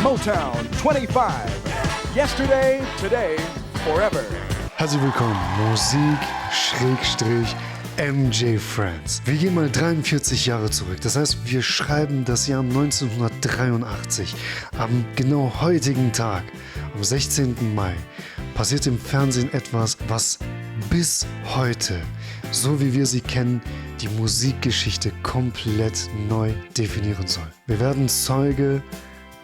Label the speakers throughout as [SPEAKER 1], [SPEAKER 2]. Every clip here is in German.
[SPEAKER 1] Motown 25. Yesterday, today, forever.
[SPEAKER 2] Herzlich willkommen, Musik-MJ Friends. Wir gehen mal 43 Jahre zurück. Das heißt, wir schreiben das Jahr 1983. Am genau heutigen Tag, am 16. Mai, passiert im Fernsehen etwas, was bis heute, so wie wir sie kennen, die Musikgeschichte komplett neu definieren soll. Wir werden Zeuge,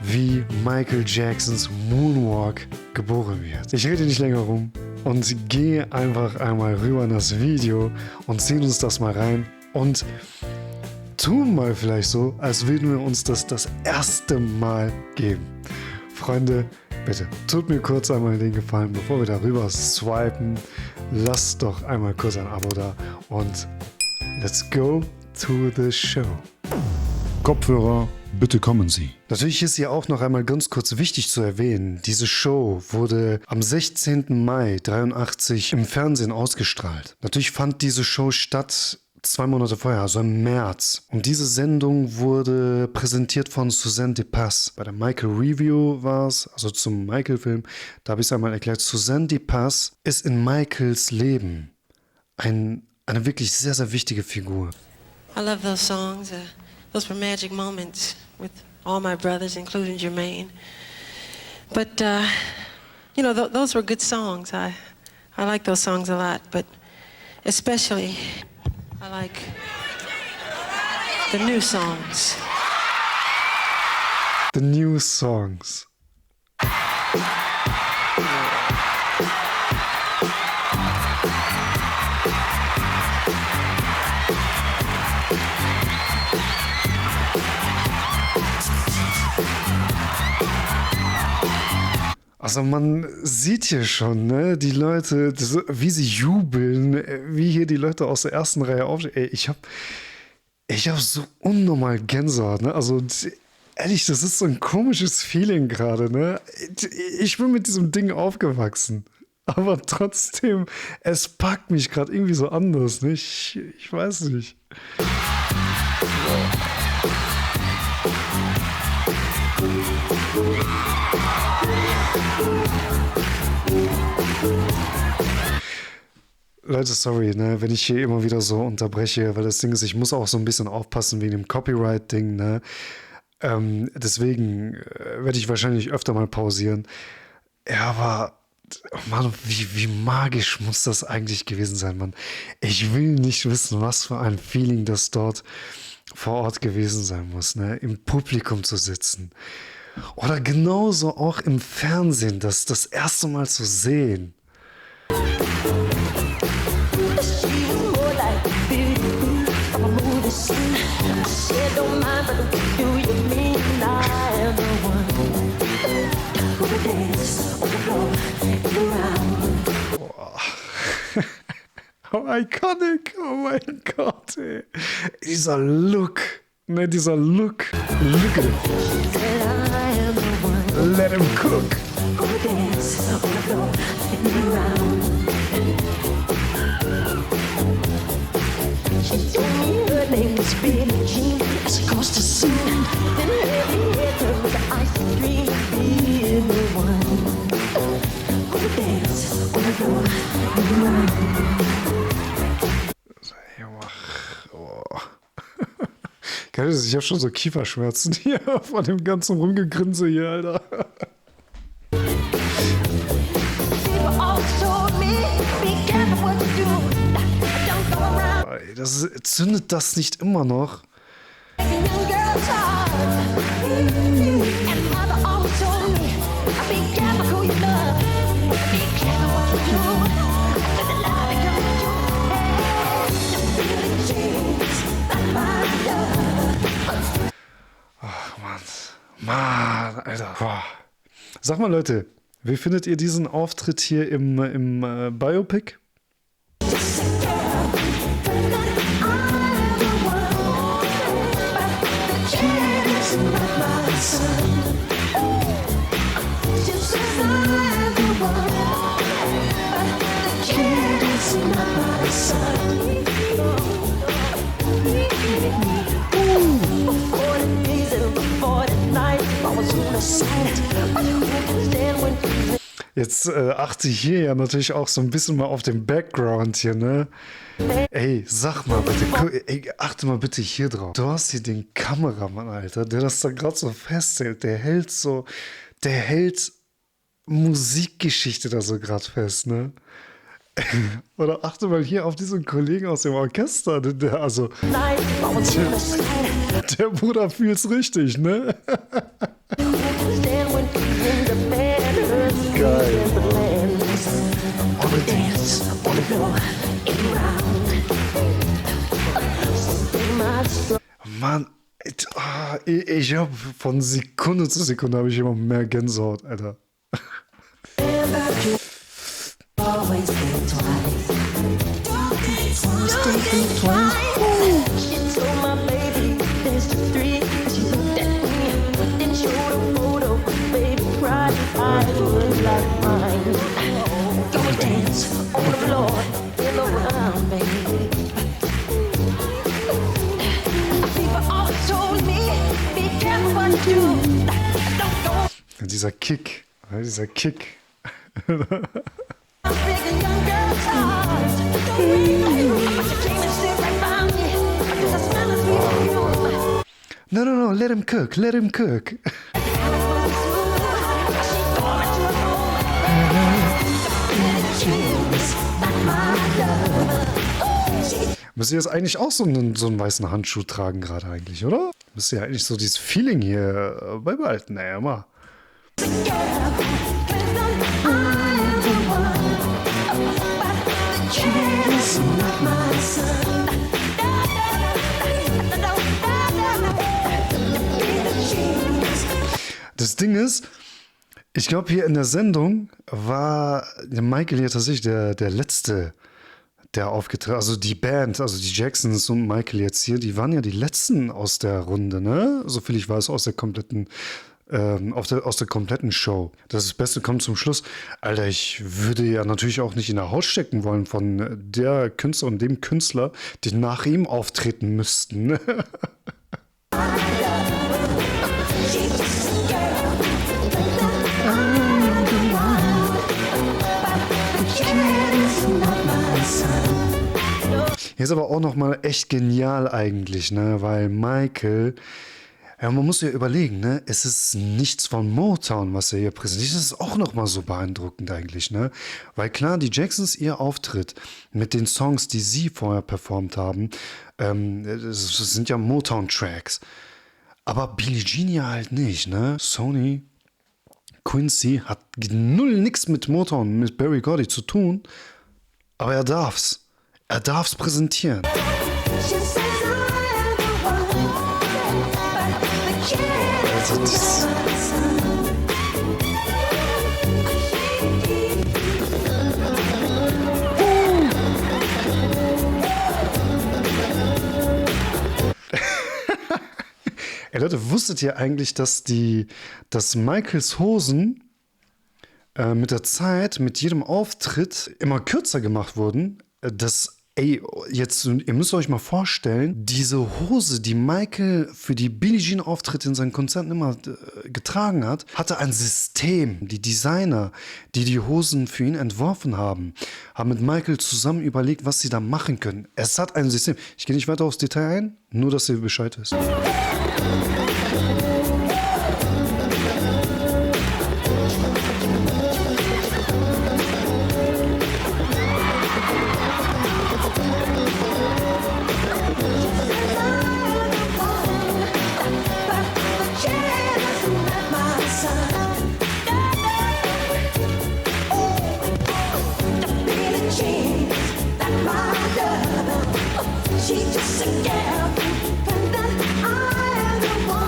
[SPEAKER 2] wie Michael Jacksons Moonwalk geboren wird. Ich rede nicht länger rum und gehe einfach einmal rüber in das Video und ziehen uns das mal rein und tun mal vielleicht so, als würden wir uns das erste Mal geben. Freunde, bitte, tut mir kurz einmal den Gefallen, bevor wir darüber swipen, lasst doch einmal kurz ein Abo da und let's go to the show.
[SPEAKER 3] Kopfhörer, bitte kommen Sie.
[SPEAKER 2] Natürlich ist hier auch noch einmal ganz kurz wichtig zu erwähnen, diese Show wurde am 16. Mai 1983 im Fernsehen ausgestrahlt. Natürlich fand diese Show statt 2 Monate vorher, also im März. Und diese Sendung wurde präsentiert von Suzanne DePass. Bei der Michael Review war es, also zum Michael-Film, da habe ich es einmal erklärt. Suzanne DePass ist in Michaels Leben eine wirklich sehr, sehr wichtige Figur.
[SPEAKER 4] I love those songs. Those were magic moments with all my brothers, including Jermaine. But, you know, those were good songs. I like those songs a lot, but especially I like the new songs.
[SPEAKER 2] The new songs. Also man sieht hier schon, ne, die Leute, wie sie jubeln, wie hier die Leute aus der ersten Reihe aufstehen. Ey, ich hab so unnormal Gänsehaut, ne? Also ehrlich, das ist so ein komisches Feeling gerade, ne? Ich bin mit diesem Ding aufgewachsen, aber trotzdem, es packt mich gerade irgendwie so anders, ne? Ich weiß nicht. Leute, sorry, ne, wenn ich hier immer wieder so unterbreche, weil das Ding ist, ich muss auch so ein bisschen aufpassen wegen dem Copyright-Ding, ne? Deswegen werde ich wahrscheinlich öfter mal pausieren. Ja, aber Mann, wie magisch muss das eigentlich gewesen sein, Mann. Ich will nicht wissen, was für ein Feeling das dort vor Ort gewesen sein muss, ne? Im Publikum zu sitzen. Oder genauso auch im Fernsehen, das erste Mal zu sehen. Oh, iconic, oh mein Gott, ey. Dieser Look, ne, dieser Look. Look at it. Let him cook.
[SPEAKER 5] She told me her name was Billie Jean. As across the sea, then her head turned with the ice cream. Be the one who dance on the floor.
[SPEAKER 2] Ich habe schon so Kieferschmerzen hier von dem ganzen Rumgegrinse hier, Alter. Das zündet das nicht immer noch? Ach, Mann, Alter. Boah. Sag mal, Leute, wie findet ihr diesen Auftritt hier im Biopic? Jetzt achte ich hier ja natürlich auch so ein bisschen mal auf den Background hier, ne? Ey, sag mal bitte, ey, achte mal bitte hier drauf. Du hast hier den Kameramann, Alter, der das da gerade so festhält. Der hält Musikgeschichte da so gerade fest, ne? Oder achte mal hier auf diesen Kollegen aus dem Orchester, der Bruder fühlt's richtig, ne? Geil. Mann, ich hab von Sekunde zu Sekunde habe ich immer mehr Gänsehaut, Alter. Dieser Kick. No, let him cook. Müsst ihr jetzt eigentlich auch so einen weißen Handschuh tragen gerade eigentlich, oder? Müsst ihr ja eigentlich so dieses Feeling hier beibehalten, naja, mal. Das Ding ist, ich glaube, hier in der Sendung war Michael ja tatsächlich der Letzte, der aufgetreten, also die Band, also die Jacksons und Michael jetzt hier, die waren ja die Letzten aus der Runde, ne? Soviel ich weiß, aus der kompletten Show. Das Beste kommt zum Schluss. Alter, ich würde ja natürlich auch nicht in der Haut stecken wollen von der Künstler und dem Künstler, die nach ihm auftreten müssten, ne? Hier ist aber auch nochmal echt genial eigentlich, ne? Weil Michael, ja, man muss ja überlegen, ne? Es ist nichts von Motown, was er hier präsentiert. Das ist auch nochmal so beeindruckend eigentlich, ne? Weil klar, die Jacksons, ihr Auftritt mit den Songs, die sie vorher performt haben, das sind ja Motown-Tracks. Aber Billie Jean ja halt nicht, ne? Sonny Quincy hat nix mit Motown, mit Berry Gordy zu tun, aber er darf's. Er darf's präsentieren. Also das Ey Leute, wusstet ihr eigentlich, dass Michaels Hosen mit der Zeit, mit jedem Auftritt immer kürzer gemacht wurden? Ihr müsst euch mal vorstellen, diese Hose, die Michael für die Billie Jean Auftritte in seinen Konzerten immer getragen hat, hatte ein System. Die Designer, die Hosen für ihn entworfen haben mit Michael zusammen überlegt, was sie da machen können. Es hat ein System. Ich gehe nicht weiter aufs Detail ein, nur dass ihr Bescheid wisst.
[SPEAKER 5] She's just a girl, and then I am the one.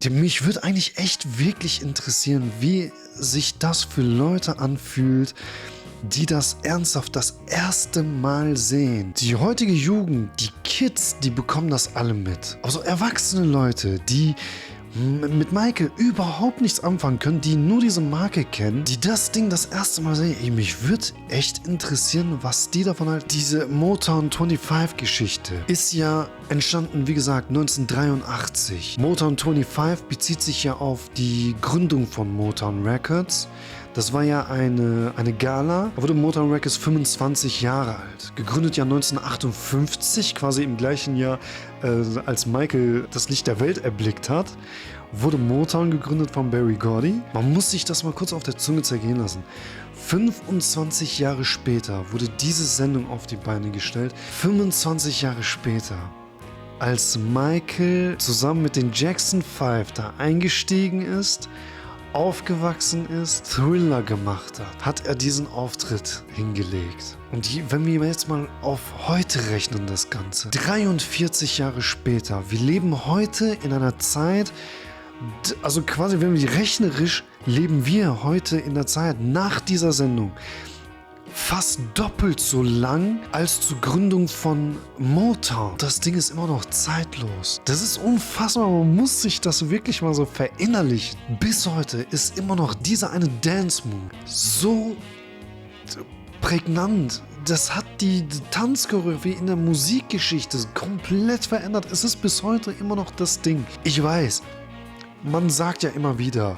[SPEAKER 2] Mich würde eigentlich echt wirklich interessieren, wie sich das für Leute anfühlt, die das ernsthaft das erste Mal sehen. Die heutige Jugend, die Kids, die bekommen das alle mit. Also erwachsene Leute, die mit Michael überhaupt nichts anfangen können, die nur diese Marke kennen, die das Ding das erste Mal sehen. Ey, mich würde echt interessieren, was die davon halten. Diese Motown 25 Geschichte ist ja entstanden, wie gesagt, 1983. Motown 25 bezieht sich ja auf die Gründung von Motown Records. Das war ja eine Gala, da wurde Motown Records 25 Jahre alt. Gegründet ja 1958, quasi im gleichen Jahr, als Michael das Licht der Welt erblickt hat, wurde Motown gegründet von Berry Gordy. Man muss sich das mal kurz auf der Zunge zergehen lassen. 25 Jahre später wurde diese Sendung auf die Beine gestellt. 25 Jahre später, als Michael zusammen mit den Jackson 5 da eingestiegen ist, aufgewachsen ist, Thriller gemacht hat er diesen Auftritt hingelegt. Und wenn wir jetzt mal auf heute rechnen, das Ganze, 43 Jahre später, wir leben heute in einer Zeit, also quasi, wenn wir rechnerisch, leben wir heute in der Zeit nach dieser Sendung fast doppelt so lang als zur Gründung von Motown. Das Ding ist immer noch zeitlos. Das ist unfassbar, man muss sich das wirklich mal so verinnerlichen. Bis heute ist immer noch dieser eine Dance-Move so prägnant. Das hat die Tanzchoreografie in der Musikgeschichte komplett verändert. Es ist bis heute immer noch das Ding. Ich weiß, man sagt ja immer wieder,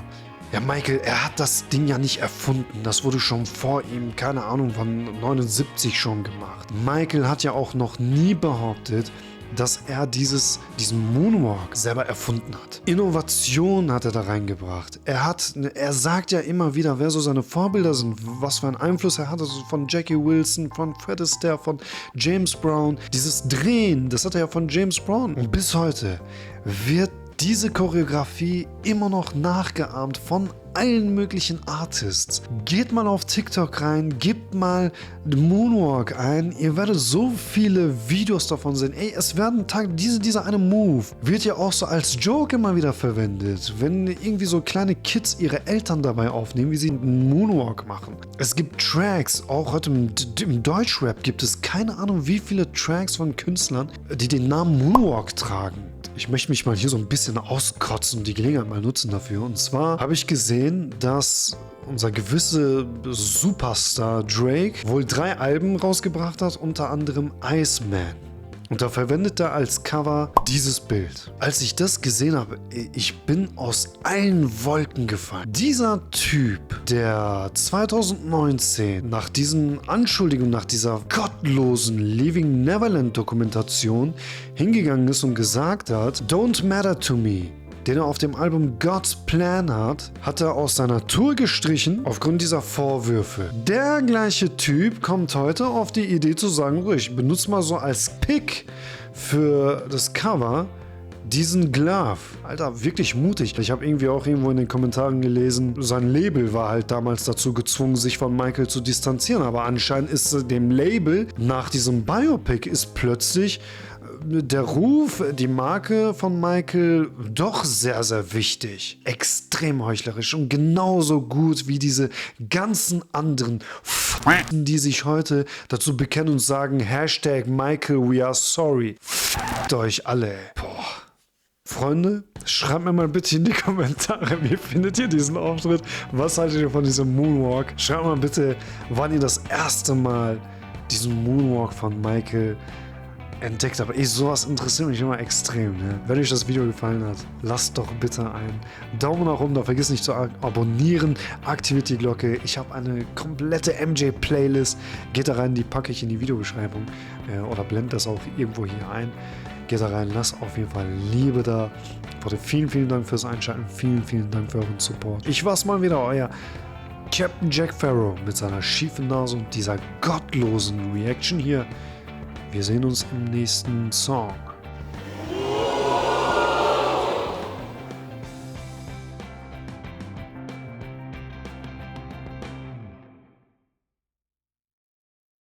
[SPEAKER 2] ja, Michael, er hat das Ding ja nicht erfunden. Das wurde schon vor ihm, keine Ahnung, von 79 schon gemacht. Michael hat ja auch noch nie behauptet, dass er diesen Moonwalk selber erfunden hat. Innovation hat er da reingebracht. Er sagt ja immer wieder, wer so seine Vorbilder sind, was für einen Einfluss er hat, also von Jackie Wilson, von Fred Astaire, von James Brown. Dieses Drehen, das hat er ja von James Brown. Und bis heute wird diese Choreografie immer noch nachgeahmt von allen möglichen Artists. Geht mal auf TikTok rein, gebt mal Moonwalk ein, ihr werdet so viele Videos davon sehen. Ey, es werden dieser eine Move wird ja auch so als Joke immer wieder verwendet, wenn irgendwie so kleine Kids ihre Eltern dabei aufnehmen, wie sie einen Moonwalk machen. Es gibt Tracks, auch heute im Deutschrap gibt es keine Ahnung wie viele Tracks von Künstlern, die den Namen Moonwalk tragen. Ich möchte mich mal hier so ein bisschen auskotzen und die Gelegenheit mal nutzen dafür. Und zwar habe ich gesehen, dass unser gewisse Superstar Drake wohl 3 Alben rausgebracht hat, unter anderem Iceman. Und da verwendet er als Cover dieses Bild. Als ich das gesehen habe, ich bin aus allen Wolken gefallen. Dieser Typ, der 2019 nach diesen Anschuldigungen, nach dieser gottlosen Leaving Neverland Dokumentation hingegangen ist und gesagt hat, Don't Matter to Me, den er auf dem Album God's Plan hat er aus seiner Tour gestrichen aufgrund dieser Vorwürfe. Der gleiche Typ kommt heute auf die Idee zu sagen, ich benutze mal so als Pick für das Cover diesen Glove. Alter, wirklich mutig. Ich habe irgendwie auch irgendwo in den Kommentaren gelesen, sein Label war halt damals dazu gezwungen, sich von Michael zu distanzieren. Aber anscheinend ist dem Label nach diesem Biopic ist plötzlich der Ruf, die Marke von Michael doch sehr, sehr wichtig. Extrem heuchlerisch und genauso gut wie diese ganzen anderen die sich heute dazu bekennen und sagen, Hashtag Michael, we are sorry. F***t euch alle. Boah. Freunde, schreibt mir mal bitte in die Kommentare, wie findet ihr diesen Auftritt? Was haltet ihr von diesem Moonwalk? Schreibt mal bitte, wann ihr das erste Mal diesen Moonwalk von Michael entdeckt habt. Sowas interessiert mich immer extrem. Ne? Wenn euch das Video gefallen hat, lasst doch bitte einen Daumen nach oben da. Vergiss nicht zu abonnieren, aktiviert die Glocke. Ich habe eine komplette MJ-Playlist. Geht da rein, die packe ich in die Videobeschreibung oder blende das auch irgendwo hier ein. Geht da rein, lasst auf jeden Fall Liebe da. Vielen, vielen Dank fürs Einschalten. Vielen, vielen Dank für euren Support. Ich war's mal wieder, euer Captain Jack Sparrow mit seiner schiefen Nase und dieser gottlosen Reaction hier. Wir sehen uns im nächsten Song.